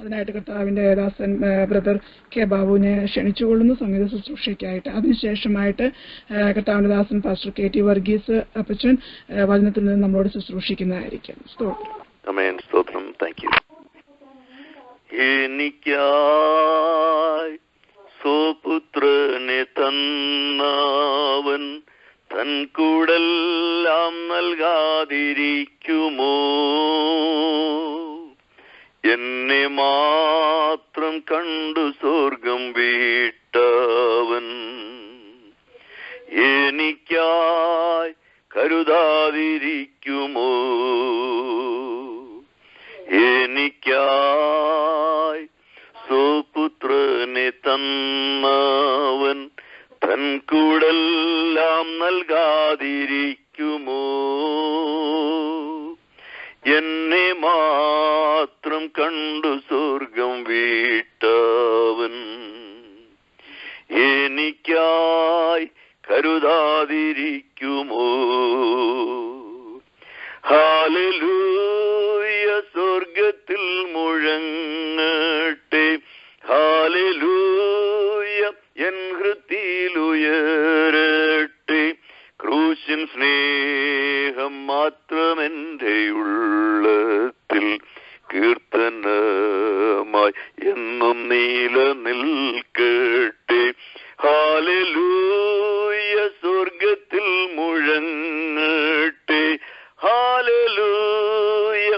അതിനായിട്ട് കർത്താവിൻ്റെ ദാസൻ brother K ബാബുവിനെ ക്ഷണിച്ചുകൊള്ളുന്നു സംഗീത ശുശ്രൂഷയ്ക്കായിട്ട്. അതിനുശേഷമായിട്ട് കർത്താവിൻ്റെ ദാസൻ പാസ്റ്റർ കെ ടി വർഗീസ് അപ്പച്ചൻ വചനത്തിൽ നിന്ന് നമ്മളോട് ശുശ്രൂഷിക്കുന്നതായിരിക്കും. സ്തോത്രം. Thank you. എനിക്കായി സ്വപുത്രനെ തന്നവൻ തൻ കൂടെല്ലാം നൽകാതിരിക്കുമോ? എന്നെ മാത്രം കണ്ടു സ്വർഗം വീട്ടവൻ എനിക്കായി കരുതാതിരിക്കുമോ? എനിക്കായി സ്വപുത്രനെ തന്നവൻ തൻ കൂടെല്ലാം നൽകാതിരിക്കുമോ? എന്നെ മാത്രം കണ്ടു സ്വർഗം വീട്ടവൻ എനിക്കായി കരുതാതിരിക്കുമോ? ഹല്ലേലൂയ സ്വർഗത്തിൽ മുഴങ്ങട്ടെ, ഹല്ലേലൂയ എൻ ഹൃദയത്തിലുയരട്ടെ. ക്രൂശിൻ സ്നേഹം മാത്രമെന്റെ ഉള്ളത്തിൽ കീർത്തനമായി എന്നും നിലനിൽക്കട്ടെ. ഹല്ലേലൂയ സ്വർഗത്തിൽ മുഴങ്ങട്ടെ, ഹല്ലേലൂയ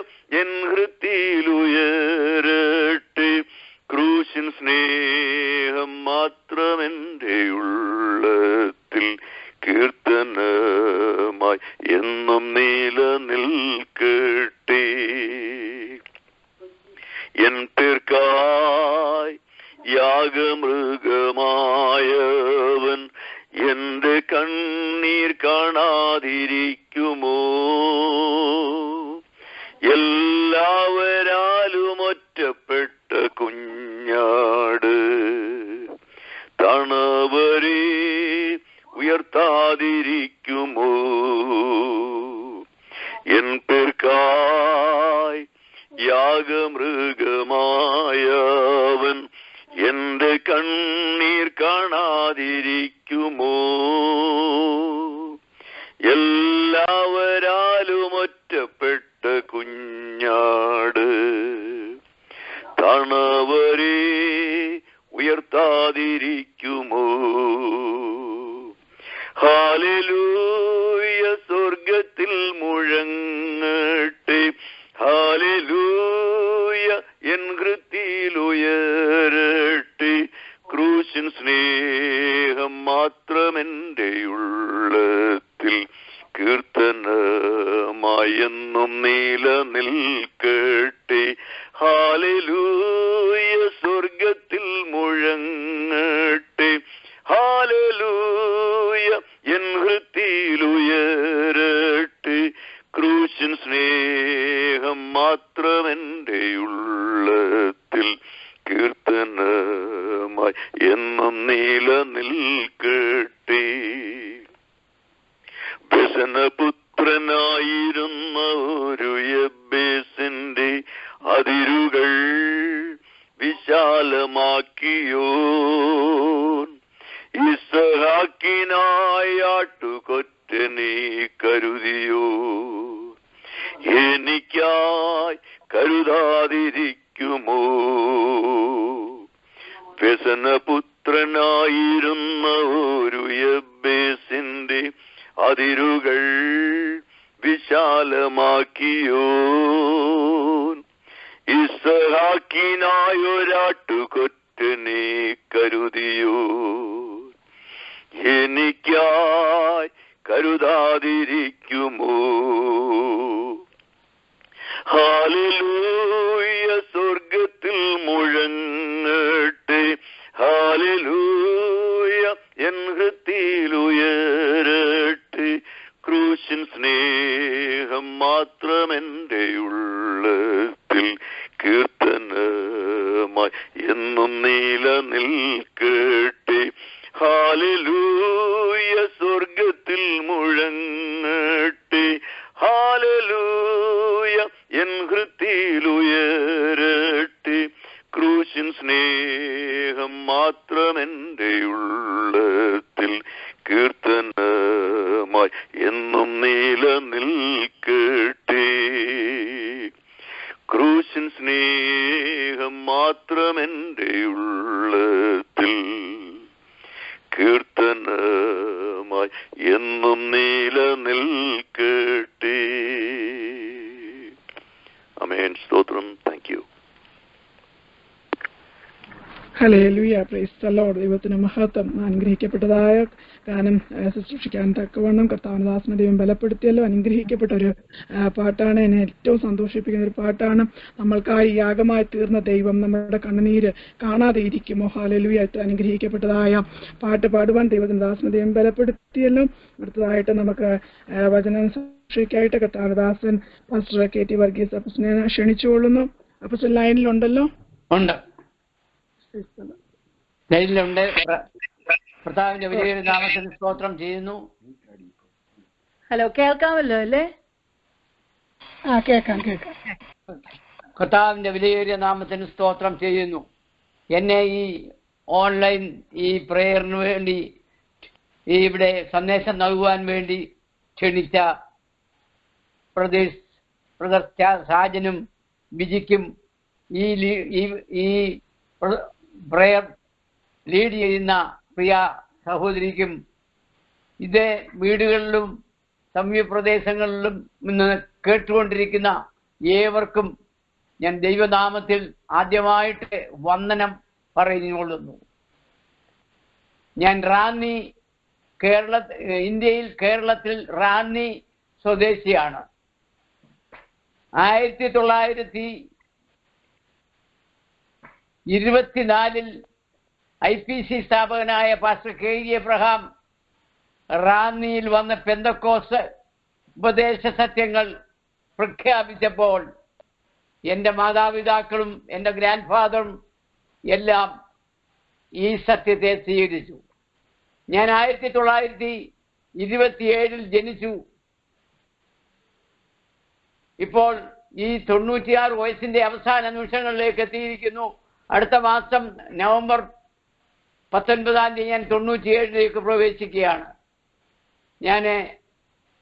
എൻ ഹൃദയത്തിലുയരട്ടെ. ക്രൂശിൻ സ്നേഹം മാത്രമെന്റെ ഉള്ളത്തിൽ കീർത്തനമായി എന്നും നിലനിൽക്കട്ടെ. എൻ പേർക്കായി യാഗമൃഗമായവൻ എന്റെ കണ്ണീർ കാണാതിരിക്കുമോ? എല്ലാവരാലും ഒറ്റപ്പെട്ട കുഞ്ഞാട് തണവരെ ഉയർത്താതിരിക്കുമോ? എൻ പേർക്കായി യാഗമൃഗമായവൻ എന്റെ കണ്ണീർ കാണാതിരിക്കുമോ? എല്ലാവരാലും ഒറ്റപ്പെട്ട കുഞ്ഞാട് തണവരെ ഉയർത്താതിരിക്കുമോ? ഹല്ലേലൂയ സ്വർഗത്തിൽ മുഴങ്ങട്ടെ, ഹല്ലേലൂയ എൻ ഹൃദയത്തിലുയരട്ടെ. ക്രൂശിൻ സ്നേഹം മാത്രമെന്റെ ഉള്ളത്തിൽ കീർത്തനമായി എന്നും നിലനിൽക്കട്ടെ. ഹല്ലേലൂയ സ്വർഗത്തിൽ മുഴങ്ങട്ടെ, ഹല്ലേലൂയ എൻ ഹൃദയത്തിലുയരട്ടെ. ക്രൂശിൻ സ്നേഹം മാത്രമെന്റെ ഉള്ളത്തിൽ കീർത്തനമായി എന്നും നിലനിൽക്കട്ടെ. വ്യസനപുത്രനായിരുന്ന ഒരു യബ്ബേസിന്റെ അതിരുകൾ വിശാലമാക്കിയോൻ ഇസ്ഹാക്കിനായി ആട്ടുകൊറ്റനെ കരുതിയോ? എനിക്കായി കരുതാതിരിക്കുമോ? വ്യസനപുത്രനായിരുന്ന ഒരു യബ്ബേസിന്റെ അതിരുകൾ വിശാലമാക്കിയോൻ ഇസ്ഹാക്കിനായൊരാട്ടുകൊറ്റനെ കരുതിയോ? എനിക്കായി കരുതാതിരിക്കുമോ? ഹല്ലേലൂയ സ്വർഗത്തിൽ മുഴങ്ങട്ടെ, ഹല്ലേലൂയ എൻ ഹൃദയത്തിലുയരട്ടെ. ക്രൂശിൻ സ്നേഹം മാത്രമെന്റെ ഉള്ളത്തിൽ കീർത്തനമായി എന്നും നിലനിൽക്കട്ടെ. ഹല്ലേലൂയ സ്വർഗത്തിൽ മുഴങ്ങട്ടെ, ഹല്ലേലൂയ എൻ ഹൃദയത്തിലുയരട്ടെ. സ്നേഹം മാത്രമെന്റെ ഉള്ളത്തിൽ കീർത്തനമായി എന്നും നിലനിൽക്കട്ടെ. ക്രൂശിൻ സ്നേഹം മാത്രമെന്റെ ഉള്ളത്തിൽ കീർത്തനമായി എന്നും നിലനിൽക്കട്ടെ. ആമേൻ. സ്തോത്രം. Thank you. Hallelujah. Praise the Lord. ദൈവത്തിന് മഹത്വം. അനുഗ്രഹിക്കപ്പെട്ടതായ ഗാനം ശുശ്രൂഷിക്കാൻ തക്കവണ്ണം കർത്താവിന്റെ ദാസനെ ദൈവം ബലപ്പെടുത്തിയല്ലോ. അനുഗ്രഹിക്കപ്പെട്ട ഒരു പാട്ടാണ്. എന്നെ ഏറ്റവും സന്തോഷിപ്പിക്കുന്ന ഒരു പാട്ടാണ്. നമ്മൾക്കായി യാഗമായി തീർന്ന ദൈവം നമ്മുടെ കണ്ണുനീര് കാണാതെ ഇരിക്കുമോ. ഹല്ലേലൂയ. അനുഗ്രഹിക്കപ്പെട്ടതായ പാട്ട് പാടുവാൻ ദൈവത്തിന്റെ ദാസനെ ദൈവം ബലപ്പെടുത്തിയല്ലോ. അടുത്തതായിട്ട് നമുക്ക് വചനം ശുശ്രൂഷയ്ക്കായിട്ട് കർത്താവിന്റെ ദാസൻ പാസ്റ്റർ KT വർഗീസ് അപ്പച്ചനെ ക്ഷണിച്ചുകൊള്ളുന്നു. അപ്പച്ചൻ ലൈനിലുണ്ടല്ലോ? ഉണ്ട്, ലൈനിലുണ്ട്. കർത്താവിന്റെ വലിയ നാമത്തിന് സ്തോത്രം ചെയ്യുന്നു. ഹലോ, കേൾക്കാമല്ലോ അല്ലേ? കേൾക്കാം. കർത്താവിന്റെ വിലയേറിയ നാമത്തിന് സ്തോത്രം ചെയ്യുന്നു. എന്നെ ഈ ഓൺലൈൻ ഈ പ്രേയറിന് വേണ്ടി ഇവിടെ സന്ദേശം നൽകുവാൻ വേണ്ടി ക്ഷണിച്ച ബ്രദർ സാജനും ബിജിക്കും ഈ പ്രേയർ ലീഡ് ചെയ്യുന്ന പ്രിയ സഹോദരിക്കും ഇത് വീടുകളിലും സമീപപ്രദേശങ്ങളിലും നിന്ന് കേട്ടുകൊണ്ടിരിക്കുന്ന ഏവർക്കും ഞാൻ ദൈവനാമത്തിൽ ആദ്യമായിട്ട് വന്ദനം പറഞ്ഞുകൊള്ളുന്നു. ഞാൻ ഇന്ത്യയിൽ കേരളത്തിൽ റാന്നി സ്വദേശിയാണ്. 1924 IPC സ്ഥാപകനായ പാസ്റ്റർ KE എബ്രഹാം റാന്നിയിൽ വന്ന പെന്തക്കോസ്ത് ഉപദേശ സത്യങ്ങൾ പ്രഖ്യാപിച്ചപ്പോൾ എൻ്റെ മാതാപിതാക്കളും എൻ്റെ ഗ്രാൻഡ് ഫാദറും എല്ലാം ഈ സത്യത്തെ സ്വീകരിച്ചു. ഞാൻ 1927 ജനിച്ചു. ഇപ്പോൾ ഈ 96 വയസ്സിന്റെ അവസാന നിമിഷങ്ങളിലേക്ക് എത്തിയിരിക്കുന്നു. അടുത്ത മാസം നവംബർ 19 ഞാൻ 97 പ്രവേശിക്കുകയാണ്. ഞാൻ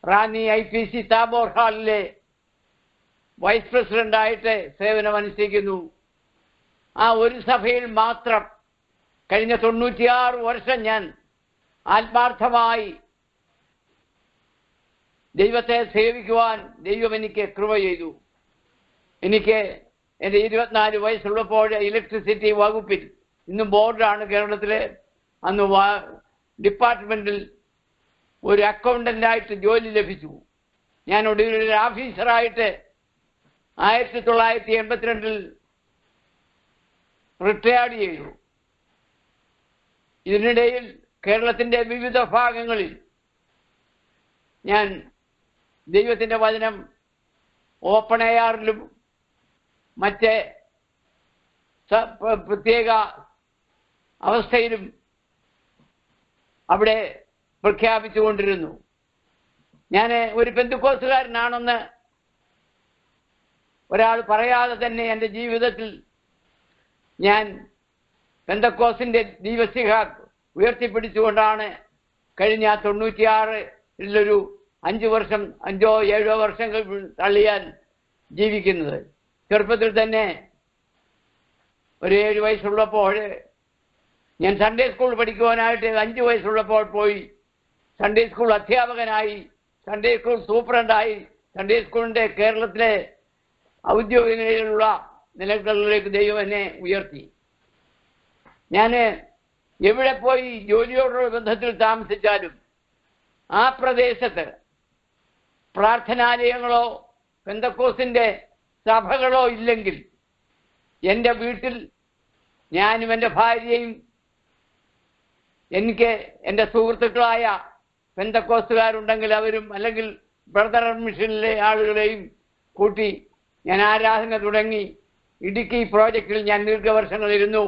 റാന്നി IPC താബോർ ഹാളിലെ വൈസ് പ്രസിഡന്റായിട്ട് സേവനമനുഷ്ഠിക്കുന്നു. ആ ഒരു സഭയിൽ മാത്രം കഴിഞ്ഞ 96 വർഷം ഞാൻ ആത്മാർത്ഥമായി ദൈവത്തെ സേവിക്കുവാൻ ദൈവം എനിക്ക് കൃപ ചെയ്തു. എനിക്ക് എൻ്റെ 24 വയസ്സുള്ളപ്പോൾ ഇലക്ട്രിസിറ്റി വകുപ്പിൽ, ഇന്നും ബോർഡാണ് കേരളത്തിലെ, അന്ന് ഡിപ്പാർട്ട്മെന്റിൽ ഒരു അക്കൗണ്ടന്റായിട്ട് ജോലി ലഭിച്ചു. ഞാൻ ഒടുവിൽ ഓഫീസറായിട്ട് 1982 റിട്ടയർഡ് ചെയ്തു. ഇതിനിടയിൽ കേരളത്തിൻ്റെ വിവിധ ഭാഗങ്ങളിൽ ഞാൻ ദൈവത്തിൻ്റെ വചനം ഓപ്പൺ എയറിലും മറ്റ് പ്രത്യേക അവസ്ഥയിലും അവിടെ പ്രഖ്യാപിച്ചുകൊണ്ടിരുന്നു. ഞാൻ ഒരു പെന്തക്കോസ്തുകാരനാണെന്ന് ഒരാൾ പറയാതെ തന്നെ എൻ്റെ ജീവിതത്തിൽ ഞാൻ പെന്തക്കോസ്തിൻ്റെ ദൈവസിഹ ഉയർത്തിപ്പിടിച്ചുകൊണ്ടാണ് കഴിഞ്ഞ 96 5 വർഷം 5-7 വർഷങ്ങൾ തള്ളിയാൽ ജീവിക്കുന്നത്. ചെറുപ്പത്തിൽ തന്നെ ഒരു 7 വയസ്സുള്ളപ്പോൾ ഞാൻ സൺഡേ സ്കൂൾ പഠിക്കുവാനായിട്ട് 5 വയസ്സുള്ളപ്പോൾ പോയി സൺഡേ സ്കൂൾ അധ്യാപകനായി, സൺഡേ സ്കൂൾ സൂപ്രണ്ടായി, സൺഡേ സ്കൂളിൻ്റെ കേരളത്തിലെ ഔദ്യോഗിക നിലയിലുള്ള നിലകളിലേക്ക് ദൈവം എന്നെ ഉയർത്തി. ഞാൻ എവിടെ പോയി ജോലിയോടുള്ള ബന്ധത്തിൽ താമസിച്ചാലും ആ പ്രദേശത്ത് പ്രാർത്ഥനാലയങ്ങളോ പെന്തക്കോസ്തിൻ്റെ സഭകളോ ഇല്ലെങ്കിൽ എൻ്റെ വീട്ടിൽ ഞാനും എൻ്റെ ഭാര്യയും എനിക്ക് എൻ്റെ സുഹൃത്തുക്കളായ പെന്തക്കോസ്തുകാരുണ്ടെങ്കിൽ അവരും, അല്ലെങ്കിൽ ബ്രദർ മിഷനിലെ ആളുകളെയും കൂട്ടി ഞാൻ ആരാധന തുടങ്ങി. ഇടുക്കി പ്രോജക്റ്റിൽ ഞാൻ ദീർഘവർഷങ്ങളിരുന്നു.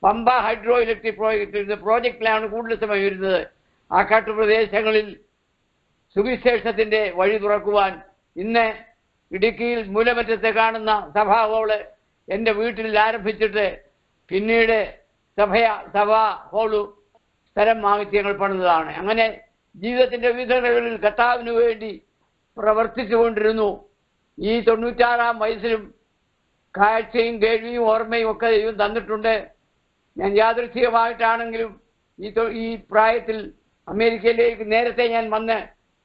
പമ്പ ഹൈഡ്രോ ഇലക്ട്രിക് പ്രോജക്റ്റിലാണ് കൂടുതൽ സമയം ഇരുന്നത്. ആ കാട്ടുപ്രദേശങ്ങളിൽ സുവിശേഷത്തിൻ്റെ വഴി തുറക്കുവാൻ ഇന്ന് ഇടുക്കിയിൽ മൂലമറ്റത്ത് കാണുന്ന സഭാ ഹാള് എൻ്റെ വീട്ടിൽ ആരംഭിച്ചിട്ട് പിന്നീട് സഭ ഹോളു സ്ഥലം വാങ്ങിച്ച് ഞങ്ങൾ പണിതാണ്. അങ്ങനെ ജീവിതത്തിന്റെ വിവിധ ഘട്ടങ്ങളിൽ കർത്താവിന് വേണ്ടി പ്രവർത്തിച്ചുകൊണ്ടിരുന്നു. ഈ 96-ാം വയസ്സിലും കാഴ്ചയും കേൾവിയും ഓർമ്മയും ഒക്കെ ദൈവം തന്നിട്ടുണ്ട്. ഞാൻ യാദൃച്ഛികമായിട്ടാണെങ്കിലും ഈ പ്രായത്തിൽ അമേരിക്കയിലേക്ക് നേരത്തെ ഞാൻ വന്ന്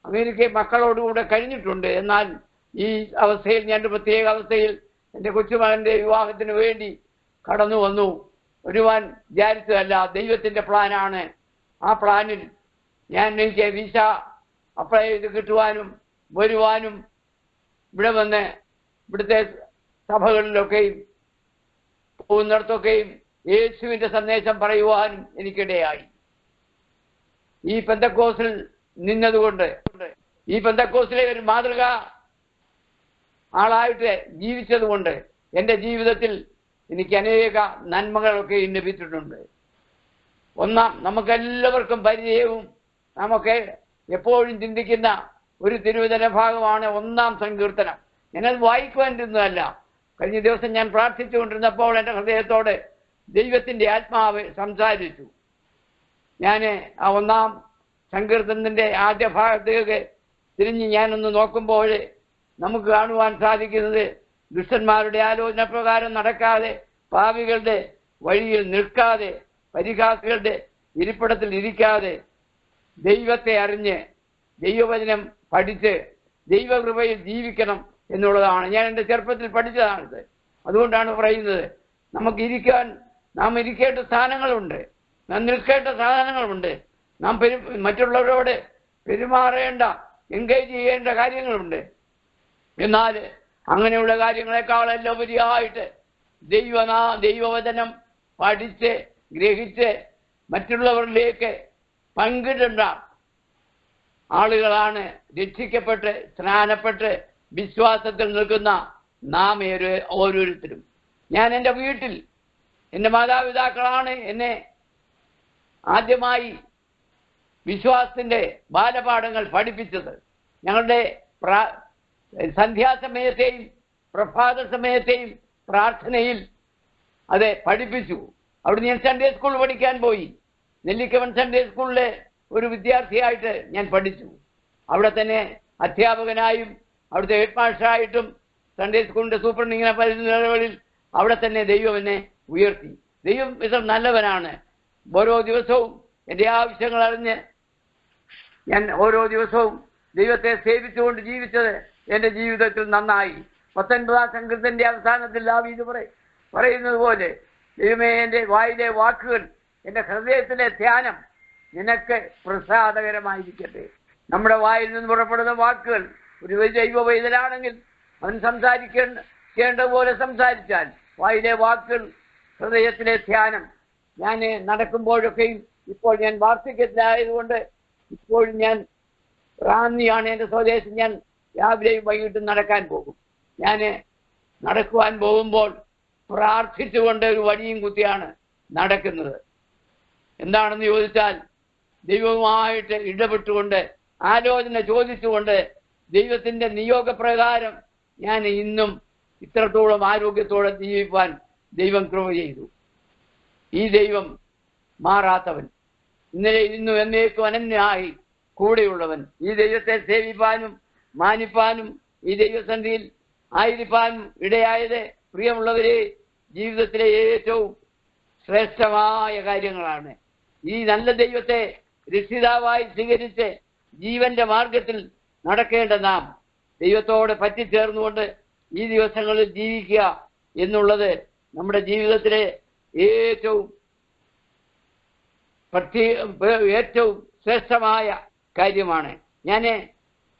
അമേരിക്കയിൽ മക്കളോടുകൂടെ കഴിഞ്ഞിട്ടുണ്ട്. എന്നാൽ ഈ അവസ്ഥയിൽ ഞാൻ ഒരു പ്രത്യേക അവസ്ഥയിൽ എൻ്റെ കൊച്ചുമകൻ്റെ വിവാഹത്തിന് വേണ്ടി കടന്നു വന്നു. വരുവാൻ വിചാരിച്ചതല്ല, ദൈവത്തിൻ്റെ പ്ലാനാണ്. ആ പ്ലാനിൽ എനിക്ക് വിസ അപ്ലൈ ചെയ്ത് കിട്ടുവാനും വരുവാനും ഇവിടെ വന്ന് ഇവിടുത്തെ സഭകളിലൊക്കെയും പോകുന്നിടത്തൊക്കെയും യേശുവിൻ്റെ സന്ദേശം പറയുവാനും എനിക്കിടയായി. ഈ പെന്തക്കോസിൽ നിന്നതുകൊണ്ട്, ഈ പെന്തക്കോസിലെ ഒരു മാതൃക ആളായിട്ട് ജീവിച്ചതുകൊണ്ട് എൻ്റെ ജീവിതത്തിൽ എനിക്ക് അനേക നന്മകളൊക്കെ ലഭിച്ചിട്ടുണ്ട്. ഒന്നാം, നമുക്കെല്ലാവർക്കും പരിചയവും നമുക്ക് എപ്പോഴും ചിന്തിക്കുന്ന ഒരു തിരുവചന ഭാഗമാണ് 1-ാം സങ്കീർത്തനം. ഞാനത് വായിക്കുവാനിരുന്നതല്ല. കഴിഞ്ഞ ദിവസം ഞാൻ പ്രാർത്ഥിച്ചുകൊണ്ടിരുന്നപ്പോൾ എൻ്റെ ഹൃദയത്തോട് ദൈവത്തിൻ്റെ ആത്മാവ് സംസാരിച്ചു. ഞാൻ ആ 1-ാം സങ്കീർത്തനത്തിൻ്റെ ആദ്യ ഭാഗത്തേക്ക് തിരിഞ്ഞ് ഞാനൊന്ന് നോക്കുമ്പോൾ നമുക്ക് കാണുവാൻ സാധിക്കുന്നത്, ദുഷ്ടന്മാരുടെ ആലോചന പ്രകാരം നടക്കാതെ, പാപികളുടെ വഴിയിൽ നിൽക്കാതെ, പരിഹാസികളുടെ ഇരിപ്പിടത്തിൽ ഇരിക്കാതെ, ദൈവത്തെ അറിഞ്ഞ് ദൈവവചനം പഠിച്ച് ദൈവകൃപയിൽ ജീവിക്കണം എന്നുള്ളതാണ്. ഞാൻ എൻ്റെ ചെറുപ്പത്തിൽ പഠിച്ചതാണിത്. അതുകൊണ്ടാണ് പറയുന്നത്, നാം ഇരിക്കേണ്ട സ്ഥാനങ്ങളുണ്ട്, നാം നിൽക്കേണ്ട സാധനങ്ങളുണ്ട്, നാം മറ്റുള്ളവരോട് പെരുമാറേണ്ട, എൻഗേജ് ചെയ്യേണ്ട കാര്യങ്ങളുണ്ട്. എന്നാൽ അങ്ങനെയുള്ള കാര്യങ്ങളെക്കാളെല്ലാം ഉപരിയായിട്ട് ദൈവവചനം പഠിച്ച് ഗ്രഹിച്ച് മറ്റുള്ളവരിലേക്ക് പങ്കിടേണ്ട ആളുകളാണ് രക്ഷിക്കപ്പെട്ട് സ്നാനപ്പെട്ട് വിശ്വാസത്തിൽ നിൽക്കുന്ന നാം ഓരോരുത്തരും. ഞാൻ എൻ്റെ വീട്ടിൽ എൻ്റെ മാതാപിതാക്കളാണ് എന്നെ ആദ്യമായി വിശ്വാസത്തിൻ്റെ ബാലപാഠങ്ങൾ പഠിപ്പിച്ചത്. ഞങ്ങളുടെ സന്ധ്യാസമയത്തെയും പ്രഭാത സമയത്തെയും പ്രാർത്ഥനയിൽ അത് പഠിപ്പിച്ചു. അവിടെ ഞാൻ സൺഡേ സ്കൂൾ പഠിക്കാൻ പോയി. നെല്ലിക്കവൻ സൺഡേ സ്കൂളിലെ ഒരു വിദ്യാർത്ഥിയായിട്ട് ഞാൻ പഠിച്ചു. അവിടെ തന്നെ അധ്യാപകനായും അവിടുത്തെ ഹെഡ് മാസ്റ്ററായിട്ടും സൺഡേ സ്കൂളിൻ്റെ സൂപ്രണ്ടിങ്ങനെ നിലകളിൽ അവിടെ തന്നെ ദൈവം എന്നെ ഉയർത്തി. ദൈവം ഇത്ര നല്ലവനാണ്. ഓരോ ദിവസവും എൻ്റെ ആവശ്യങ്ങൾ അറിഞ്ഞ് ഞാൻ ഓരോ ദിവസവും ദൈവത്തെ സേവിച്ചുകൊണ്ട് ജീവിച്ചത് എൻ്റെ ജീവിതത്തിൽ നന്നായി. 19-ാം സങ്കീർത്തനത്തിന്റെ അവസാനത്തിൽ ദാവീദ് പറയുന്നത് പോലെ, ദൈവമേ, എൻ്റെ വായിലെ വാക്കുകൾ, എൻ്റെ ഹൃദയത്തിലെ ധ്യാനം നിനക്ക് പ്രസാദകരമായിരിക്കട്ടെ. നമ്മുടെ വായിൽ നിന്ന് പുറപ്പെടുന്ന വാക്കുകൾ ഒരു ദൈവ വൈതലാണെങ്കിൽ അവൻ സംസാരിക്കേണ്ട പോലെ സംസാരിച്ചാൽ വായിലെ വാക്കുകൾ, ഹൃദയത്തിലെ ധ്യാനം. ഞാൻ നടക്കുമ്പോഴൊക്കെയും, ഇപ്പോൾ ഞാൻ വാർദ്ധക്യത്തിലായതുകൊണ്ട് ഇപ്പോഴും ഞാൻ റാന്നിയാണ് എൻ്റെ സ്വദേശം. ഞാൻ രാവിലെയും വൈകിട്ടും നടക്കാൻ പോകും. ഞാൻ നടക്കുവാൻ പോകുമ്പോൾ പ്രാർത്ഥിച്ചുകൊണ്ട് ഒരു വടിയും കുത്തിയാണ് നടക്കുന്നത്. എന്താണെന്ന് ചോദിച്ചാൽ, ദൈവവുമായിട്ട് ഇടപെട്ടുകൊണ്ട്, ആലോചന ചോദിച്ചുകൊണ്ട്, ദൈവത്തിൻ്റെ നിയോഗപ്രകാരം ഞാൻ ഇന്നും ഇത്രത്തോളം ആരോഗ്യത്തോടെ ജീവിക്കാൻ ദൈവം കൃപ ചെയ്തു. ഈ ദൈവം മാറാത്തവൻ, ഇന്നലെ ഇന്നും എന്നേക്കും അനന്യമായി കൂടെയുള്ളവൻ. ഈ ദൈവത്തെ സേവിപ്പാനും മാനിപ്പാനും ഈ ദൈവസന്നിധിയിൽ ആയിരിക്കാനും ഇടയായത്, പ്രിയമുള്ളവരെ, ജീവിതത്തിലെ ഏറ്റവും ശ്രേഷ്ഠമായ കാര്യങ്ങളാണ്. ഈ നല്ല ദൈവത്തെ രക്ഷിതാവായി സ്വീകരിച്ച് ജീവന്റെ മാർഗത്തിൽ നടക്കേണ്ട നാം ദൈവത്തോട് പറ്റിച്ചേർന്നുകൊണ്ട് ഈ ദിവസങ്ങളിൽ ജീവിക്കുക എന്നുള്ളത് നമ്മുടെ ജീവിതത്തിലെ ഏറ്റവും ശ്രേഷ്ഠമായ കാര്യമാണ്. ഞാൻ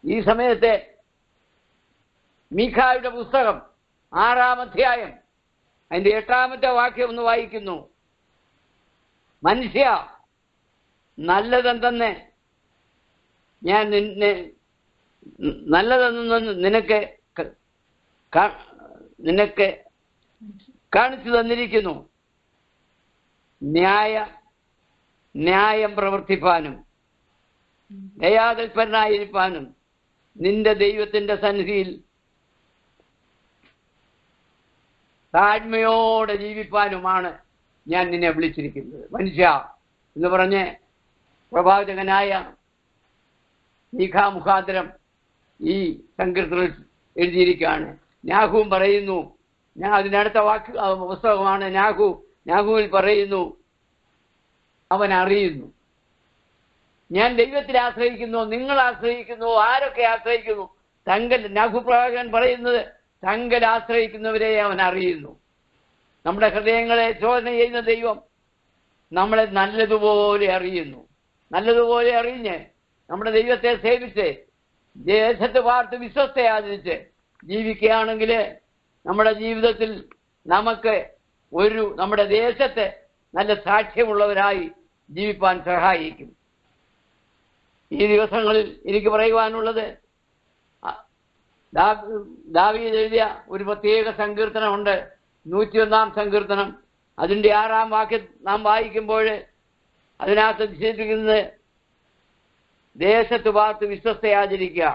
ഈ സമയത്ത് മീഖായുടെ പുസ്തകം 6-ാം അധ്യായം അതിൻ്റെ 8-ാമത്തെ വാക്യം ഒന്ന് വായിക്കുന്നു. മനുഷ്യ, നല്ലതെന്തെന്ന് ഞാൻ നല്ലതെന്ന് നിനക്ക് കാണിച്ചു തന്നിരിക്കുന്നു. ന്യായം പ്രവർത്തിപ്പാനും ദയാതൽപരനായിരിക്കാനും നിന്റെ ദൈവത്തിന്റെ സന്നിധിയിൽ താഴ്മയോടെ ജീവിപ്പാനുമാണ് ഞാൻ നിന്നെ വിളിച്ചിരിക്കുന്നത്. മനുഷ്യ എന്ന് പറഞ്ഞ് പ്രവാചകനായ മീഖ മുഖാന്തരം ഈ സങ്കീർത്തനം എഴുതിയിരിക്കുകയാണ്. നാഹൂം പറയുന്നു, ഞാൻ അതിനടുത്ത പുസ്തകമാണ് നാഹു. നാഹുവിൽ പറയുന്നു, അവൻ അറിയുന്നു. ഞാൻ ദൈവത്തിൽ ആശ്രയിക്കുന്നു, നിങ്ങൾ ആശ്രയിക്കുന്നു, ആരൊക്കെ ആശ്രയിക്കുന്നു? നാഹു പ്രവാചകൻ പറയുന്നത് തങ്കൽ ആശ്രയിക്കുന്നവരെ അവൻ അറിയുന്നു. നമ്മുടെ ഹൃദയങ്ങളെ ശോധന ചെയ്യുന്ന ദൈവം നമ്മളെ നല്ലതുപോലെ അറിയുന്നു. നല്ലതുപോലെ അറിഞ്ഞ് നമ്മുടെ ദൈവത്തെ സേവിച്ച് ദേശത്ത് പാർത്ത് വിശ്വസ്തയാചരിച്ച് ജീവിക്കുകയാണെങ്കിൽ നമ്മുടെ ജീവിതത്തിൽ നമുക്ക് നമ്മുടെ ദേശത്ത് നല്ല സാക്ഷ്യമുള്ളവരായി ജീവിപ്പാൻ സഹായിക്കും. ഈ ദിവസങ്ങളിൽ എനിക്ക് പറയുവാനുള്ളത്, ദാവീദ് എഴുതിയ ഒരു പ്രത്യേക സങ്കീർത്തനമുണ്ട്, 101-ാം സങ്കീർത്തനം. അതിൻ്റെ 6-ാം വാക്യം നാം വായിക്കുമ്പോൾ അതിനകത്ത് വിശേഷിക്കുന്നത് ദേശത്ത് പാർത്ത് വിശ്വസ്തയാചരിക്കുക,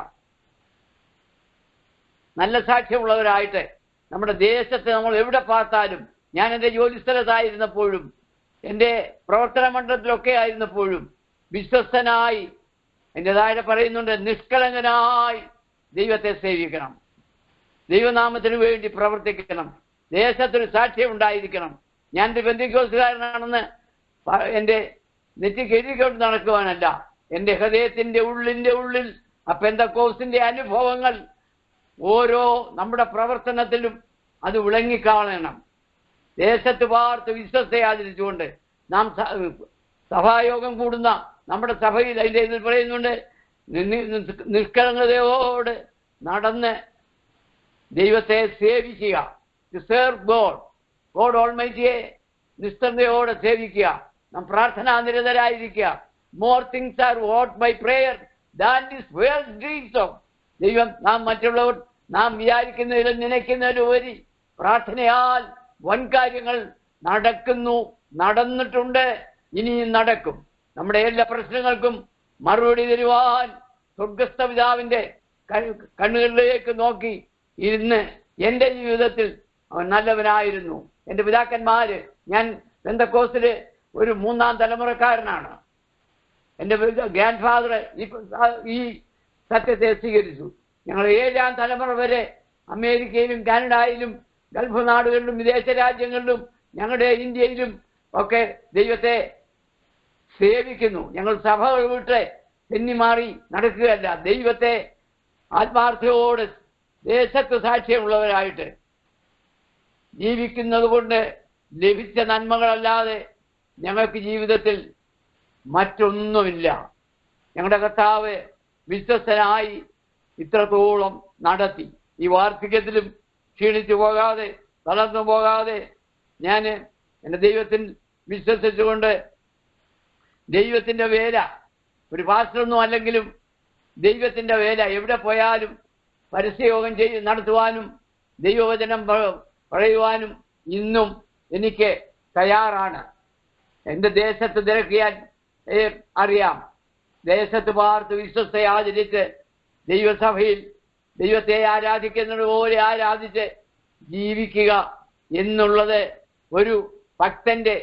നല്ല സാക്ഷ്യമുള്ളവരായിട്ട് നമ്മുടെ ദേശത്ത് നമ്മൾ എവിടെ പാർത്താലും, ഞാൻ എൻ്റെ ജോലിസ്ഥലത്തായിരുന്നപ്പോഴും എൻ്റെ പ്രവർത്തന മണ്ഡലത്തിലൊക്കെ ആയിരുന്നപ്പോഴും വിശ്വസ്തനായി, എൻ്റെ താഴെ പറയുന്നുണ്ട്, നിഷ്കളങ്കനായി ദൈവത്തെ സേവിക്കണം, ദൈവനാമത്തിന് വേണ്ടി പ്രവർത്തിക്കണം, ദേശത്തൊരു സാക്ഷ്യം ഉണ്ടായിരിക്കണം. ഞാനൊരു പെന്തക്കോസ്തുകാരനാണെന്ന് എൻ്റെ നെറ്റിക്ക് എഴുതിക്കൊണ്ട് നടക്കുവാനല്ല, എൻ്റെ ഹൃദയത്തിൻ്റെ ഉള്ളിൽ ആ പെന്തക്കോസ്തിൻ്റെ അനുഭവങ്ങൾ ഓരോ നമ്മുടെ പ്രവർത്തനത്തിലും അത് വിളങ്ങിക്കാണണം. ദേശത്ത് പാർത്ത് വിശ്വസ്തയാചരിച്ചുകൊണ്ട് നാം സഭായോഗം കൂടുന്ന നമ്മുടെ സഭയിൽ അതിൻ്റെ ഇതിൽ പറയുന്നുണ്ട്, നിഷ്കളങ്കതയോട് നടന്ന് ദൈവത്തെ സേവിക്കുക. ടു സെർവ് ഗോഡ് ഓൾമൈറ്റിയെ നിഷ്ഠയോടെ സേവിക്കുക. നാം പ്രാർത്ഥനാനിരതരായിരിക്കുക. More things are wrought by prayer than this world dreams of. ദൈവം മറ്റുള്ളവർ നാം വിചാരിക്കുന്നതിലും നനയ്ക്കുന്നതിലുപരി പ്രാർത്ഥനയാൽ വൻകാര്യങ്ങൾ നടന്നിട്ടുണ്ട്, ഇനിയും നടക്കും. നമ്മുടെ എല്ലാ പ്രശ്നങ്ങൾക്കും മറുപടി തരുവാൻ സ്വർഗസ്ഥ പിതാവിൻ്റെ കണ്ണുകളിലേക്ക് നോക്കി ഇരുന്ന് എൻ്റെ ജീവിതത്തിൽ അവൻ നല്ലവനായിരുന്നു. എൻ്റെ പിതാക്കന്മാര്, ഞാൻ പെന്തക്കോസ്തിലെ ഒരു 3-ാം തലമുറക്കാരനാണ്. എൻ്റെ ഗ്രാൻഡ് ഫാദർ ഈ സത്യത്തെ സ്വീകരിച്ചു. ഞങ്ങൾ 7-ാം തലമുറ വരെ അമേരിക്കയിലും കാനഡയിലും ഗൾഫ് നാടുകളിലും വിദേശ രാജ്യങ്ങളിലും ഞങ്ങളുടെ ഇന്ത്യയിലും ഒക്കെ ദൈവത്തെ സേവിക്കുന്നു. ഞങ്ങൾ സഭകൾ വിട്ട് തെന്നിമാറി നടക്കുകയല്ല, ദൈവത്തെ ആത്മാർത്ഥയോട് ദേശത്ത് സാക്ഷ്യമുള്ളവരായിട്ട് ജീവിക്കുന്നത് കൊണ്ട് ലഭിച്ച നന്മകളല്ലാതെ ഞങ്ങൾക്ക് ജീവിതത്തിൽ മറ്റൊന്നുമില്ല. ഞങ്ങളുടെ കർത്താവ് വിശ്വസ്തനായി ഇത്രത്തോളം നടത്തി. ഈ വാർദ്ധക്യത്തിലും ക്ഷീണിച്ചു പോകാതെ തളർന്നു പോകാതെ ഞാൻ എൻ്റെ ദൈവത്തിൽ വിശ്വസിച്ചുകൊണ്ട് ദൈവത്തിൻ്റെ വേല, ഒരു പാസ്റ്ററൊന്നും അല്ലെങ്കിലും ദൈവത്തിൻ്റെ വേല എവിടെ പോയാലും പരസ്യയോഗം നടത്തുവാനും ദൈവവചനം പറയുവാനും ഇന്നും എനിക്ക് തയ്യാറാണ്. എൻ്റെ ദേശത്ത് തിരക്കിയാൽ അറിയാം, ദേശത്ത് പാർത്ത് വിശ്വസ്തയാചരിച്ച് ദൈവസഭയിൽ ദൈവത്തെ ആരാധിക്കുന്നത് പോലെ ആരാധിച്ച് ജീവിക്കുക എന്നുള്ളത് ഒരു ഭക്തന്റെ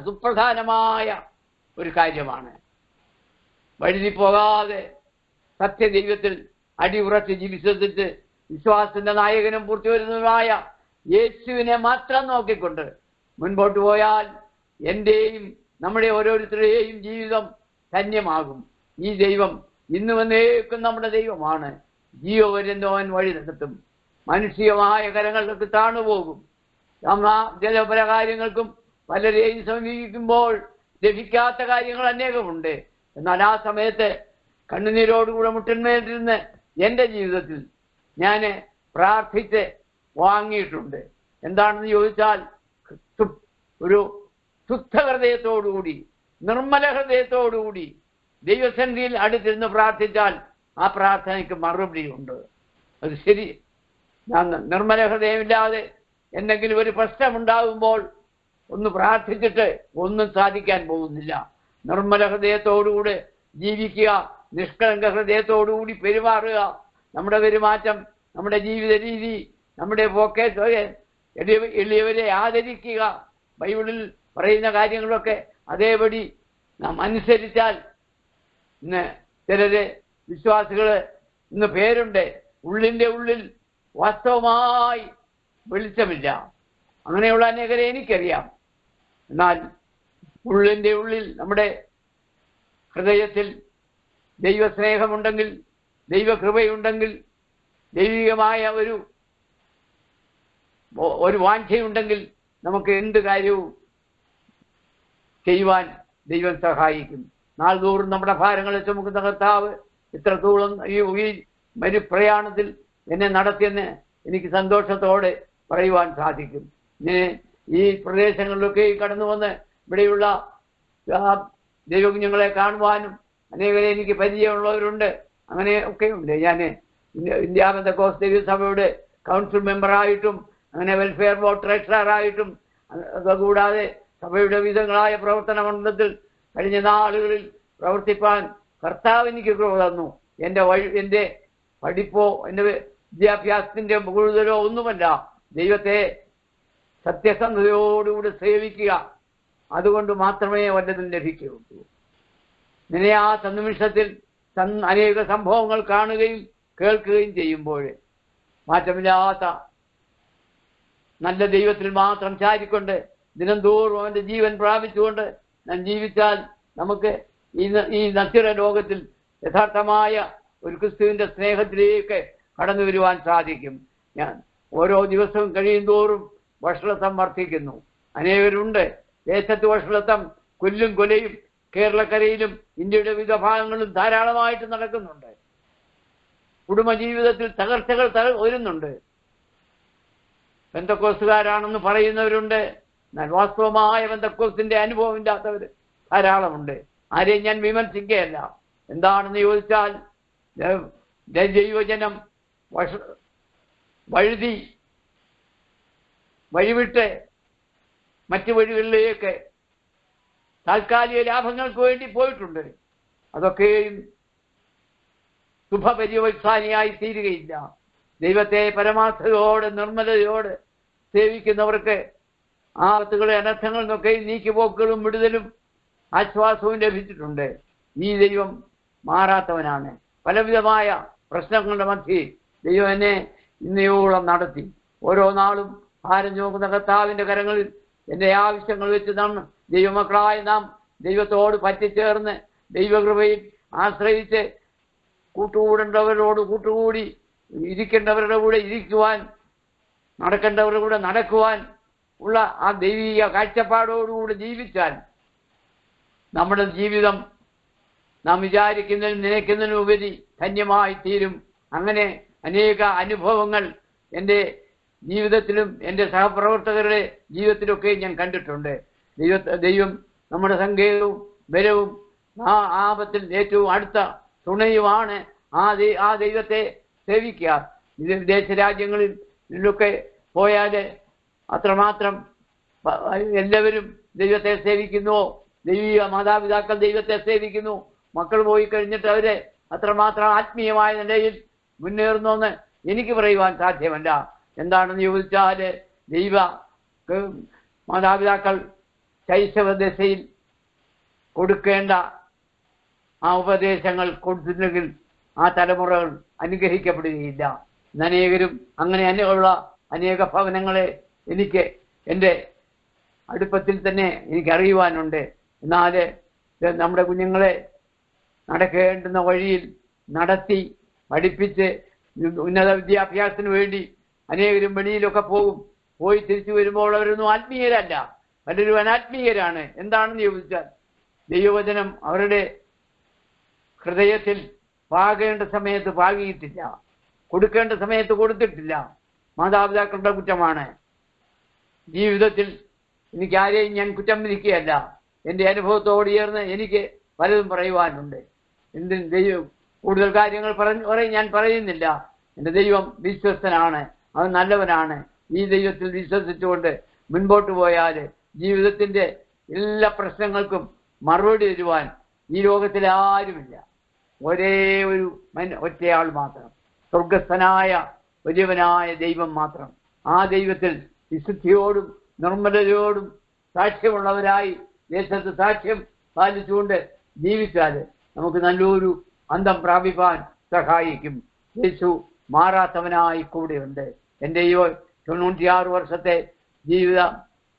സുപ്രധാനമായ ഒരു കാര്യമാണ്. വഴുതി പോകാതെ സത്യദൈവത്തിൽ അടിയുറച്ച് വിശ്വസിച്ച് വിശ്വാസത്തിന്റെ നായകനും പൂർത്തിവരുന്നതുമായ യേശുവിനെ മാത്രം നോക്കിക്കൊണ്ട് മുൻപോട്ട് പോയാൽ എൻ്റെയും നമ്മുടെ ഓരോരുത്തരുടെയും ജീവിതം ധന്യമാകും. ഈ ദൈവം ഇന്ന് വന്നേക്കും നമ്മുടെ ദൈവമാണ്. ജീവപര്യന്തവൻ വഴി നടത്തും. മനുഷ്യമായ കരങ്ങൾക്ക് താണുപോകും. ജലപര കാര്യങ്ങൾക്കും പലരെയും സമീപിക്കുമ്പോൾ ലഭിക്കാത്ത കാര്യങ്ങൾ അനേകമുണ്ട്. എന്നാൽ ആ സമയത്ത് കണ്ണുനീരോടുകൂടെ മുട്ടന്മേലിരുന്ന് എൻ്റെ ജീവിതത്തിൽ ഞാൻ പ്രാർത്ഥിച്ച് വാങ്ങിയിട്ടുണ്ട്. എന്താണെന്ന് ചോദിച്ചാൽ, ഒരു ശുദ്ധ ഹൃദയത്തോടുകൂടി നിർമ്മല ഹൃദയത്തോടുകൂടി ദൈവസന്നിധിയിൽ അടുത്തിരുന്ന് പ്രാർത്ഥിച്ചാൽ ആ പ്രാർത്ഥനയ്ക്ക് മറുപടിയുണ്ട്. അത് ശരി. ഞാൻ നിർമ്മല ഹൃദയമില്ലാതെ എന്തെങ്കിലും ഒരു പ്രശ്നമുണ്ടാകുമ്പോൾ ഒന്ന് പ്രാർത്ഥിച്ചിട്ട് ഒന്നും സാധിക്കാൻ പോകുന്നില്ല. നിർമ്മല ഹൃദയത്തോടുകൂടി ജീവിക്കുക, നിഷ്കളങ്ക ഹൃദയത്തോടുകൂടി പെരുമാറുക. നമ്മുടെ പെരുമാറ്റം, നമ്മുടെ ജീവിത രീതി, നമ്മുടെ എളിയവരെ ആദരിക്കുക. ബൈബിളിൽ പറയുന്ന കാര്യങ്ങളൊക്കെ അതേപടി നാം അനുസരിച്ചാൽ, ഇന്ന് ചിലര് വിശ്വാസികള് ഇന്ന് പേരുണ്ട്, ഉള്ളിൻ്റെ ഉള്ളിൽ വാസ്തവമായി വെളിച്ചമില്ല. അങ്ങനെയുള്ള അനേകരെ എനിക്കറിയാം. എന്നാൽ ഉള്ളിൻ്റെ ഉള്ളിൽ, നമ്മുടെ ഹൃദയത്തിൽ ദൈവസ്നേഹമുണ്ടെങ്കിൽ, ദൈവകൃപയുണ്ടെങ്കിൽ, ദൈവികമായ ഒരു വാഞ്ഛയുണ്ടെങ്കിൽ നമുക്ക് എന്ത് കാര്യവും ചെയ്യുവാൻ ദൈവം സഹായിക്കും. നാൾതോറും നമ്മുടെ ഭാരങ്ങളെ ചുമക്കുന്ന കർത്താവ് ഇത്രത്തോളം ഈ മരുപ്രയാണത്തിൽ എന്നെ നടത്തിയെന്ന് എനിക്ക് സന്തോഷത്തോടെ പറയുവാൻ സാധിക്കും. ഇങ്ങനെ ഈ പ്രദേശങ്ങളിലൊക്കെ കടന്നു വന്ന് ഇവിടെയുള്ള ദൈവകുഞ്ഞുങ്ങളെ കാണുവാനും അനേകരെ എനിക്ക് പരിചയമുള്ളവരുണ്ട്. അങ്ങനെയൊക്കെ ഉണ്ട്. ഞാൻ ഇന്ത്യ പെന്തക്കോസ്ത് ദൈവസഭയുടെ കൗൺസിൽ മെമ്പറായിട്ടും അങ്ങനെ വെൽഫെയർ ബോർഡ് ട്രഷററായിട്ടും അതുകൂടാതെ സഭയുടെ വിവിധങ്ങളായ പ്രവർത്തന മണ്ഡലത്തിൽ കഴിഞ്ഞ നാളുകളിൽ പ്രവർത്തിപ്പാൻ കർത്താവ് എനിക്ക് കൃപ തന്നു. എൻ്റെ പഠിപ്പോ എൻ്റെ വിദ്യാഭ്യാസത്തിൻ്റെ കൂടുതലോ ഒന്നുമല്ല, ദൈവത്തെ സത്യസന്ധതയോടുകൂടി സേവിക്കുക, അതുകൊണ്ട് മാത്രമേ വല്ലതും ലഭിക്കുകയുള്ളൂ. ഇങ്ങനെ ആ സന്നിമിഷത്തിൽ അനേക സംഭവങ്ങൾ കാണുകയും കേൾക്കുകയും ചെയ്യുമ്പോൾ മാറ്റമില്ലാത്ത നല്ല ദൈവത്തിൽ മാത്രം ചാരിക്കൊണ്ട് ദിനംതോറും അവൻ്റെ ജീവൻ പ്രാപിച്ചുകൊണ്ട് ഞാൻ ജീവിച്ചാൽ നമുക്ക് ഈ നശ്വര ലോകത്തിൽ യഥാർത്ഥമായ ഒരു ക്രിസ്തുവിൻ്റെ സ്നേഹത്തിലേക്ക് കടന്നു വരുവാൻ സാധിക്കും. ഞാൻ ഓരോ ദിവസവും കഴിയും തോറും വഷളത്വം വർദ്ധിക്കുന്നു. അനേകരുണ്ട് ദേശത്ത് വഷളത്വം, കൊല്ലും കൊലയും കേരളക്കരയിലും ഇന്ത്യയുടെ വിവിധ ഭാഗങ്ങളിലും ധാരാളമായിട്ട് നടക്കുന്നുണ്ട്. കുടുംബജീവിതത്തിൽ തകർച്ചകൾ വരുന്നുണ്ട്. പെന്തക്കോസ്തുകാരാണെന്ന് പറയുന്നവരുണ്ട്, എന്നാൽ വാസ്തവമായ പെന്തക്കോസ്തിന്റെ അനുഭവം ഇല്ലാത്തവർ ധാരാളമുണ്ട്. ആരെയും ഞാൻ വിമർശിക്കുകയല്ല. എന്താണെന്ന് ചോദിച്ചാൽ, ദൈവജനം വഴിവിട്ട് മറ്റു വഴികളിലേക്ക് താൽക്കാലിക ലാഭങ്ങൾക്ക് വേണ്ടി പോയിട്ടുണ്ട്. അതൊക്കെയും ശുഭപര്യവസാനിയായി തീരുകയില്ല. ദൈവത്തെ പരമാർത്ഥതയോടെ നിർമ്മലതയോടെ സേവിക്കുന്നവർക്ക് ആപത്തുകളെ അനർത്ഥങ്ങളിൽ നിന്നൊക്കെ നീക്കിപ്പോക്കുകളും വിടുതലും ആശ്വാസവും ലഭിച്ചിട്ടുണ്ട്. ഈ ദൈവം മാറാത്തവനാണ്. പലവിധമായ പ്രശ്നങ്ങളുടെ മധ്യേ ദൈവം എന്നെ ഇന്നയോളം നടത്തി. ഓരോ നാളും ഭാരം ചുമക്കുന്ന കർത്താവിൻ്റെ കരങ്ങളിൽ എൻ്റെ ആവശ്യങ്ങൾ വെച്ച് ദൈവമക്കളായ നാം ദൈവത്തോട് പറ്റിച്ചേർന്ന് ദൈവകൃപയിൽ ആശ്രയിച്ച് കൂട്ടുകൂടേണ്ടവരോട് കൂട്ടുകൂടി ഇരിക്കേണ്ടവരുടെ കൂടെ ഇരിക്കുവാൻ, നടക്കേണ്ടവരുടെ കൂടെ നടക്കുവാൻ ഉള്ള ആ ദൈവിക കാഴ്ചപ്പാടോടുകൂടി ജീവിച്ചാൽ നമ്മുടെ ജീവിതം നാം വിചാരിക്കുന്നതിനും നനയ്ക്കുന്നതിനും ഉപരി ധന്യമായി തീരും. അങ്ങനെ അനേക അനുഭവങ്ങൾ എൻ്റെ ജീവിതത്തിലും എൻ്റെ സഹപ്രവർത്തകരുടെ ജീവിതത്തിലൊക്കെ ഞാൻ കണ്ടിട്ടുണ്ട്. ദൈവം നമ്മുടെ സങ്കേതവും ബലവും ആ ആപത്തിൽ ഏറ്റവും അടുത്ത തുണയുമാണ്. ആ ദൈവത്തെ സേവിക്കുക. വിദേശ രാജ്യങ്ങളിൽ ഇതിലൊക്കെ പോയാൽ അത്രമാത്രം എല്ലാവരും ദൈവത്തെ സേവിക്കുന്നുവോ? ദൈവിക മാതാപിതാക്കൾ ദൈവത്തെ സേവിക്കുന്നു. മക്കൾ പോയി കഴിഞ്ഞിട്ട് അവരെ അത്രമാത്രം ആത്മീയമായ നിലയിൽ മുന്നേറുന്നുവെന്ന് എനിക്ക് പറയുവാൻ സാധ്യമല്ല. എന്താണെന്ന് ചോദിച്ചാൽ, ദൈവ മാതാപിതാക്കൾ ശൈശവദശയിൽ കൊടുക്കേണ്ട ആ ഉപദേശങ്ങൾ കൊടുത്തില്ലെങ്കിൽ ആ തലമുറകൾ അനുഗ്രഹിക്കപ്പെടുകയില്ല. അനേകരും അങ്ങനെയുള്ള അനേക ഭവനങ്ങളെ എനിക്ക് എൻ്റെ അടുപ്പത്തിൽ തന്നെ എനിക്കറിയുവാനുണ്ട്. എന്നാൽ നമ്മുടെ കുഞ്ഞുങ്ങളെ നടക്കേണ്ടുന്ന വഴിയിൽ നടത്തി പഠിപ്പിച്ച് ഉന്നത വിദ്യാഭ്യാസത്തിന് വേണ്ടി അനേകരും വെളിയിലൊക്കെ പോയി തിരിച്ചു വരുമ്പോൾ അവരൊന്നും ആത്മീയരല്ല, പലരും അനാത്മീയരാണ്. എന്താണെന്ന് ചോദിച്ചാൽ, ദൈവവചനം അവരുടെ ഹൃദയത്തിൽ പാകേണ്ട സമയത്ത് പാകിയിട്ടില്ല, കൊടുക്കേണ്ട സമയത്ത് കൊടുത്തിട്ടില്ല. മാതാപിതാക്കളുടെ കുറ്റമാണ്. ജീവിതത്തിൽ എനിക്ക് ആരെയും ഞാൻ കുറ്റം വിധിക്കുകയല്ല. എൻ്റെ അനുഭവത്തോട് ചേർന്ന് എനിക്ക് പലതും പറയുവാനുണ്ട്. ദൈവം കൂടുതൽ കാര്യങ്ങൾ ഞാൻ പറയുന്നില്ല. എൻ്റെ ദൈവം വിശ്വസ്തനാണ്, അവൻ നല്ലവനാണ്. ഈ ദൈവത്തിൽ വിശ്വസിച്ചുകൊണ്ട് മുൻപോട്ട് പോയാൽ ജീവിതത്തിൻ്റെ എല്ലാ പ്രശ്നങ്ങൾക്കും മറുപടി തരുവാൻ ഈ ലോകത്തിൽ ആരുമില്ല. ഒരേ ഒരു ഒറ്റയാൾ മാത്രം, സ്വർഗസ്ഥനായ വലിയവനായ ദൈവം മാത്രം. ആ ദൈവത്തിൽ വിശുദ്ധിയോടും നിർമ്മലതയോടും സാക്ഷ്യമുള്ളവരായി ദേശത്ത് സാക്ഷ്യം പാലിച്ചുകൊണ്ട് ജീവിച്ചാൽ നമുക്ക് നല്ലൊരു അന്തം പ്രാപിപ്പാൻ സഹായിക്കും. യേശു മാറാത്തവനായി കൂടെയുണ്ട്. എൻ്റെ ഈ 96 വർഷത്തെ ജീവിതം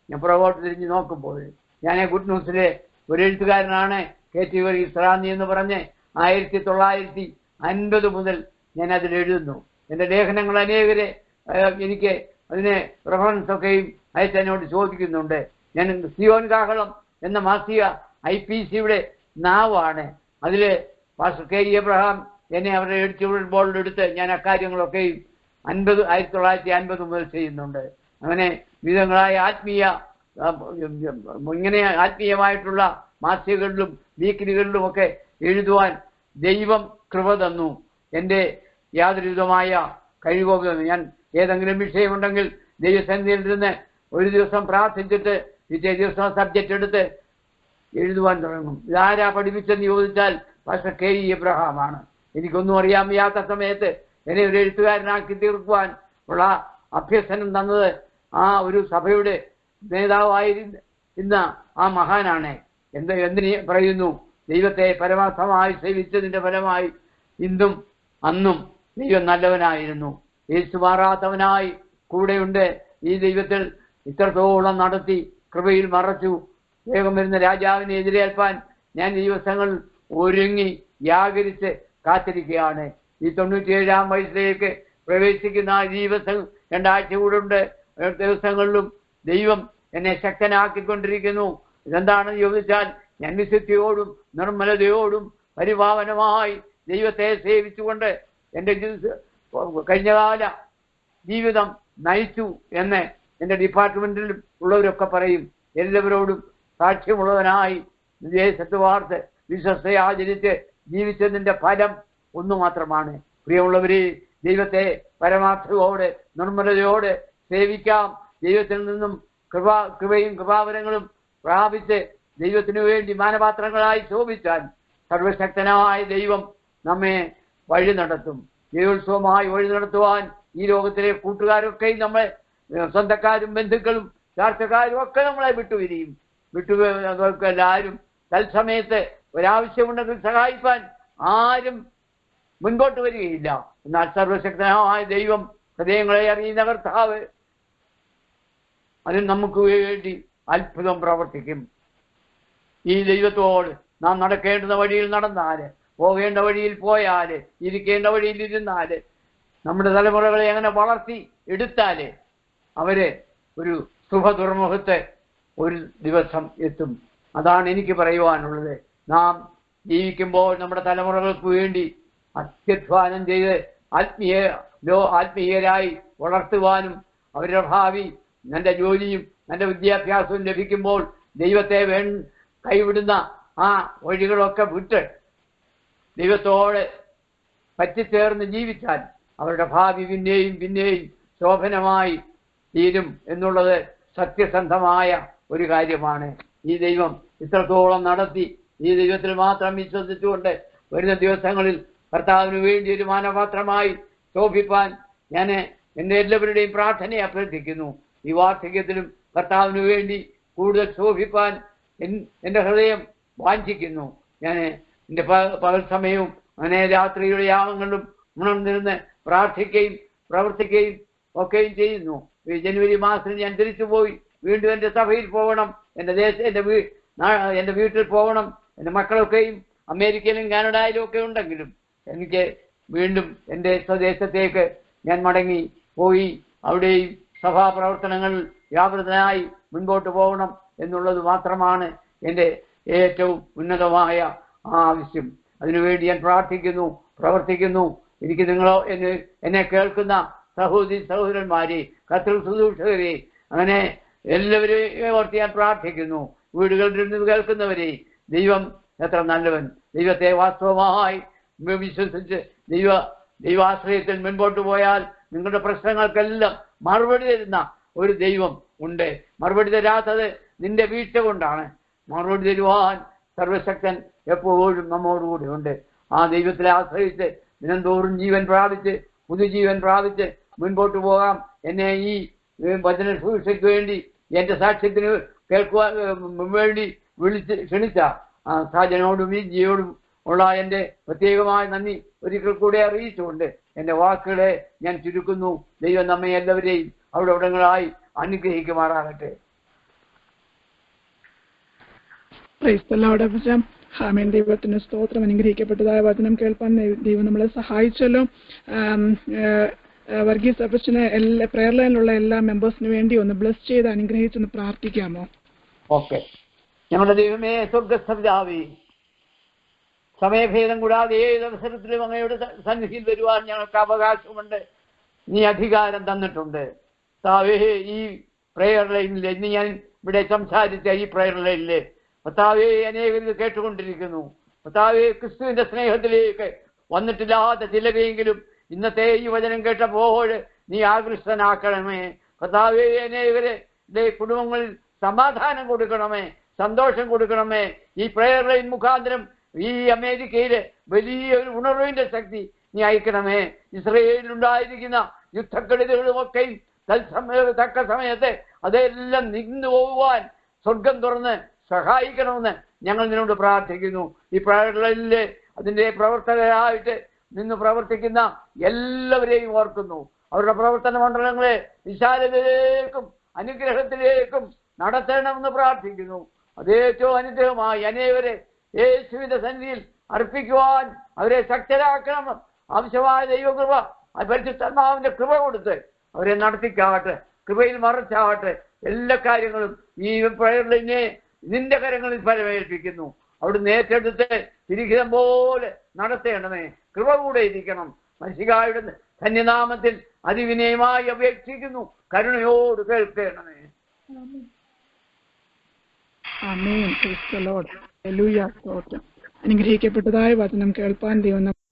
ഞാൻ പുറകോട്ട് തിരിഞ്ഞ് നോക്കുമ്പോൾ ഞാൻ ഗുഡ് ന്യൂസിലെ ഒരു എഴുത്തുകാരനാണ് KT വർഗീസ് റാന്നി എന്ന് പറഞ്ഞ് 1950 മുതൽ ഞാൻ അതിൽ എഴുതുന്നു. എൻ്റെ ലേഖനങ്ങൾ അനേകരെ എനിക്ക് അതിന് റെഫറൻസ് ഒക്കെയും അയച്ച് എന്നോട് ചോദിക്കുന്നുണ്ട്. ഞാൻ സിയോൻ കാഹളം എന്ന മാസിക IPCയുടെ നാവാണ്. അതിൽ പാസ്റ്റർ K. എബ്രഹാം എന്നെ അവരുടെ എഡിറ്റോറിയൽ ബോർഡിലെടുത്ത് ഞാൻ അക്കാര്യങ്ങളൊക്കെയും 1950 മുതൽ ചെയ്യുന്നുണ്ട്. അങ്ങനെ വിവിധങ്ങളായ ആത്മീയമായിട്ടുള്ള മാസികകളിലും വീക്കിലികളിലും ഒക്കെ എഴുതുവാൻ ദൈവം കൃപ തന്നു. എൻ്റെ യാതൊരു വിധമായ കഴിവൊക്കെ ഞാൻ ഏതെങ്കിലും വിഷയമുണ്ടെങ്കിൽ ദൈവസന്നിധിയിൽ നിന്ന് ഒരു ദിവസം പ്രാർത്ഥിച്ചിട്ട് പിറ്റേ ദിവസം സബ്ജക്റ്റ് എടുത്ത് എഴുതുവാൻ തുടങ്ങും. ഇതാരാ പഠിപ്പിച്ചെന്ന് ചോദിച്ചാൽ പാസ്റ്റർ K. എബ്രഹാമാണ്. എനിക്കൊന്നും അറിയാൻ വയ്യാത്ത സമയത്ത് എന്നെ ഒരു എഴുത്തുകാരനാക്കി തീർക്കുവാൻ ഉള്ള അഭ്യസനം തന്നത് ആ ഒരു സഭയുടെ നേതാവായിരുന്ന ആ മഹാനാണ്. എന്തിന് പറയുന്നു? ദൈവത്തെ പരമാർത്ഥമായി സേവിച്ചതിൻ്റെ ഫലമായി ഇന്നും അന്നും ദൈവം നല്ലവനായിരുന്നു. യേശു മാറാത്തവനായി കൂടെയുണ്ട്. ഈ ദൈവത്തിൽ ഇത്രത്തോളം നടത്തി കൃപയിൽ മറച്ചു. വേഗം വരുന്ന രാജാവിനെ എതിരേൽപ്പാൻ ഞാൻ ഈ ദിവസങ്ങൾ ഒരുങ്ങി ജാഗരിച്ച് കാത്തിരിക്കുകയാണ്. ഈ 97-ാം വയസ്സിലേക്ക് പ്രവേശിക്കുന്ന ഈ ദിവസം 2 ആഴ്ച കൂടുണ്ട് ദിവസങ്ങളിലും ദൈവം എന്നെ ശക്തനാക്കിക്കൊണ്ടിരിക്കുന്നു. ഇതെന്താണെന്ന് ചോദിച്ചാൽ ഞാൻ വിശുദ്ധിയോടും നിർമ്മലതയോടും പരിപാവനമായി ദൈവത്തെ സേവിച്ചുകൊണ്ട് എൻ്റെ കഴിഞ്ഞകാല ജീവിതം നയിച്ചു എന്ന് എൻ്റെ ഡിപ്പാർട്ട്മെന്റിൽ ഉള്ളവരൊക്കെ പറയും. എല്ലാവരോടും സാക്ഷ്യമുള്ളവനായി ദേശത്ത് വാർത്ത് വിശ്വസ്തയെ ആചരിച്ച് ജീവിച്ചതിൻ്റെ ഫലം ഒന്നു മാത്രമാണ്. പ്രിയമുള്ളവരെ, ദൈവത്തെ പരമാർത്ഥതയോടെ നിർമ്മലതയോടെ സേവിക്കാം. ദൈവത്തിൽ നിന്നും കൃപയും കൃപാവരങ്ങളും പ്രാപിച്ച് ദൈവത്തിനു വേണ്ടി മാനപാത്രങ്ങളായി ശോഭിച്ചാൽ സർവശക്തനായ ദൈവം നമ്മെ വഴി നടത്തും. ദൈവോത്സവമായി വഴി നടത്തുവാൻ ഈ ലോകത്തിലെ കൂട്ടുകാരൊക്കെയും നമ്മളെ, സ്വന്തക്കാരും ബന്ധുക്കളും ചാർച്ചക്കാരും ഒക്കെ നമ്മളെ എല്ലാവരും തത്സമയത്ത് ഒരാവശ്യമുണ്ടെങ്കിൽ സഹായിപ്പാൻ ആരും മുൻപോട്ട് വരികയില്ല. എന്നാൽ സർവശക്തനായ ദൈവം, ഹൃദയങ്ങളെ അറിയുന്ന കർത്താവ്, അതിന് നമുക്ക് വേണ്ടി അത്ഭുതം പ്രവർത്തിക്കും. ഈ ദൈവത്തോട് നാം നടക്കേണ്ടുന്ന വഴിയിൽ നടന്നാല്, പോകേണ്ട വഴിയിൽ പോയാല്, ഇരിക്കേണ്ട വഴിയിൽ ഇരുന്നാല്, നമ്മുടെ തലമുറകളെ അങ്ങനെ വളർത്തി എടുത്താല് അവര് ഒരു ശുഭതുറമുഖത്ത് ഒരു ദിവസം എത്തും. അതാണ് എനിക്ക് പറയുവാനുള്ളത്. നാം ജീവിക്കുമ്പോൾ നമ്മുടെ തലമുറകൾക്ക് വേണ്ടി അത്യധ്വാനം ചെയ്ത് ആത്മീയരായി വളർത്തുവാനും അവരുടെ ഭാവി നല്ല ജോലിയും നല്ല വിദ്യാഭ്യാസവും ലഭിക്കുമ്പോൾ ദൈവത്തെ കൈവിടുന്ന ആ വഴികളൊക്കെ വിട്ട് ദൈവത്തോടെ പറ്റിച്ചേർന്ന് ജീവിച്ചാൽ അവരുടെ ഭാവി പിന്നെയും ശോഭനമായി തീരും എന്നുള്ളത് സത്യസന്ധമായ ഒരു കാര്യമാണ്. ഈ ദൈവം ഇത്രത്തോളം നടത്തി, ഈ ദൈവത്തിൽ മാത്രം വിശ്വസിച്ചുകൊണ്ട് വരുന്ന ദിവസങ്ങളിൽ കർത്താവിന് വേണ്ടി ഒരു മാനപാത്രമായി ശോഭിപ്പാൻ ഞാൻ എൻ്റെ എല്ലാവരുടെയും പ്രാർത്ഥനയെ അഭ്യർത്ഥിക്കുന്നു. ഈ വാർദ്ധക്യത്തിലും കർത്താവിന് വേണ്ടി കൂടുതൽ ശോഭിപ്പാൻ എൻ്റെ ഹൃദയം വാഞ്ചിക്കുന്നു. ഞാൻ എൻ്റെ പകൽ സമയവും അങ്ങനെ രാത്രിയുടെ യാമങ്ങളിലും ഉണർന്നിരുന്ന് പ്രാർത്ഥിക്കുകയും പ്രവർത്തിക്കുകയും ഒക്കെയും ചെയ്യുന്നു. ഈ ജനുവരി മാസത്തിൽ ഞാൻ തിരിച്ചുപോയി വീണ്ടും എൻ്റെ സഭയിൽ പോകണം, എൻ്റെ വീട്ടിൽ പോകണം. എൻ്റെ മക്കളൊക്കെയും അമേരിക്കയിലും കാനഡയിലും ഒക്കെ ഉണ്ടെങ്കിലും എനിക്ക് വീണ്ടും എൻ്റെ സ്വദേശത്തേക്ക് ഞാൻ മടങ്ങി പോയി അവിടെയും സഭാപ്രവർത്തനങ്ങളിൽ വ്യാപൃതനായി മുൻപോട്ട് പോകണം എന്നുള്ളത് മാത്രമാണ് എൻ്റെ ഏറ്റവും ഉന്നതമായ ആവശ്യം. അതിനുവേണ്ടി ഞാൻ പ്രാർത്ഥിക്കുന്നു, പ്രവർത്തിക്കുന്നു. എനിക്ക് എന്നെ കേൾക്കുന്ന സഹോദരന്മാരെ, കർത്തൃ ശുശ്രൂഷകരെ, അങ്ങനെ എല്ലാവരെയും ഓർത്ത് ഞാൻ പ്രാർത്ഥിക്കുന്നു. വീടുകളിൽ നിന്ന് കേൾക്കുന്നവരെ, ദൈവം എത്ര നല്ലവൻ. ദൈവത്തെ വാസ്തവമായി വിശ്വസിച്ച് ദൈവാശ്രയത്തിൽ മുൻപോട്ട് പോയാൽ നിങ്ങളുടെ പ്രശ്നങ്ങൾക്കെല്ലാം മറുപടി തരുന്ന ഒരു ദൈവം ഉണ്ട്. മറുപടി തരാത്തത് നിന്റെ വീഴ്ച കൊണ്ടാണ്. മറുപടി തരുവാൻ സർവശക്തൻ എപ്പോഴും നമ്മോടുകൂടി ഉണ്ട്. ആ ദൈവത്തിലെ ആശ്രയിച്ച് ദിനംതോറും ജീവൻ പ്രാപിച്ച് പുതുജീവൻ പ്രാപിച്ച് മുൻപോട്ട് പോകാം. എന്നെ ഈ വചന സൂക്ഷയ്ക്ക് വേണ്ടി എന്റെ സാക്ഷ്യത്തിന് കേൾക്കുവാൻ വേണ്ടി ക്ഷണിച്ച സാജനോടും ഈ ജിയോടും ഉള്ള എന്റെ പ്രത്യേകമായ നന്ദി ഒരിക്കൽ കൂടെ അറിയിച്ചുകൊണ്ട് എന്റെ വാക്കുകളെ ഞാൻ ചുരുക്കുന്നു. ദൈവം നമ്മെ എല്ലാവരെയും അവിടെ ഇടങ്ങളായി അനുഗ്രഹിക്കുമാറാകട്ടെ. ആമേൻ. ദൈവത്തിന് സ്തോത്രം. അനുഗ്രഹിക്കപ്പെട്ടതായ വചനം കേൾപ്പാൻ ദൈവം നമ്മളെ സഹായിച്ചല്ലോ. വർഗീസ് അപ്പച്ചന് എല്ലാ പ്രെയർ ലൈനിലുള്ള എല്ലാ മെമ്പേഴ്സിന് വേണ്ടി ഒന്ന് ബ്ലസ് ചെയ്ത് അനുഗ്രഹിച്ചൊന്ന് പ്രാർത്ഥിക്കാമോ? ഓക്കെ. ഞങ്ങളുടെ ദൈവമേ, സ്വർഗസ്ഥപിതാവേ, സമയഭേദം കൂടാതെ ഏത് അവസരത്തിലും അങ്ങയുടെ സന്നിധിയിൽ വരുവാൻ ഞങ്ങൾക്ക് അവകാശമുണ്ട്. നീ അധികാരം തന്നിട്ടുണ്ട്. കർത്താവേ, ഈ പ്രെയർ ലൈനിൽ ഇന്ന് ഞാൻ ഇവിടെ സംസാരിച്ച ഈ പ്രെയർ ലൈനില് കർത്താവേ അനേകം ഇത് കേട്ടുകൊണ്ടിരിക്കുന്നു. കർത്താവേ, ക്രിസ്തുവിന്റെ സ്നേഹത്തിലേക്ക് വന്നിട്ടില്ലാത്ത ചിലരെങ്കിലും ഇന്നത്തെ ഈ വചനം കേട്ടപ്പോൾ നീ ആകൃഷ്ടനാക്കണമേ. കർത്താവേ, അനേകരെ കുടുംബങ്ങളിൽ സമാധാനം കൊടുക്കണമേ, സന്തോഷം കൊടുക്കണമേ. ഈ പ്രെയർ ലൈൻ മുഖാന്തരം ഈ അമേരിക്കയിലെ വലിയൊരു ഉണർവിന്റെ ശക്തി നീ അയക്കണമേ. ഇസ്രയേലിലുണ്ടായിരിക്കുന്ന യുദ്ധക്കെടുതികളുമൊക്കെ തക്ക സമയത്ത് അതെല്ലാം നിന്നു പോകുവാൻ സ്വർഗം തുറന്ന് സഹായിക്കണമെന്ന് ഞങ്ങൾ നിന്നോട് പ്രാർത്ഥിക്കുന്നു. ഈ പ്രെയർ ലൈനിലെ അതിന്റെ പ്രവർത്തകരായിട്ട് നിന്ന് പ്രവർത്തിക്കുന്ന എല്ലാവരെയും ഓർക്കുന്നു. അവരുടെ പ്രവർത്തന മണ്ഡലങ്ങളെ വിശാലതയിലേക്കും അനുഗ്രഹത്തിലേക്കും നടത്തണമെന്ന് പ്രാർത്ഥിക്കുന്നു. അത് ഏറ്റവും അനുഗ്രഹമായി അനേവരെ യേശുവിന്റെ സന്നിധിയിൽ അർപ്പിക്കുവാൻ അവരെ ശക്തരാക്കണം. ആവശ്യമായ ദൈവകൃപ, പരിശുദ്ധാത്മാവിന്റെ കൃപ കൊടുത്ത് അവരെ നടത്തിക്കാവട്ടെ, കൃപയിൽ മറച്ചാവട്ടെ. എല്ലാ കാര്യങ്ങളും ഈ പ്രയറിനെ നിന്റെ കരങ്ങളിൽ ഫലമേൽപ്പിക്കുന്നു. അവിടുന്ന് ഏറ്റെടുത്ത് തിരിഹിതം പോലെ നടത്തേണമേ. കൃപ കൂടെ ഇരിക്കണം. മനുഷ്യകായുടെ ധന്യനാമത്തിൽ അതിവിനയമായി അപേക്ഷിക്കുന്നു. കരുണയോട് കേൾക്കണമേ. അനുഗ്രഹിക്കപ്പെട്ടതായ വചനം കേൾപ്പാൻ ദൈവം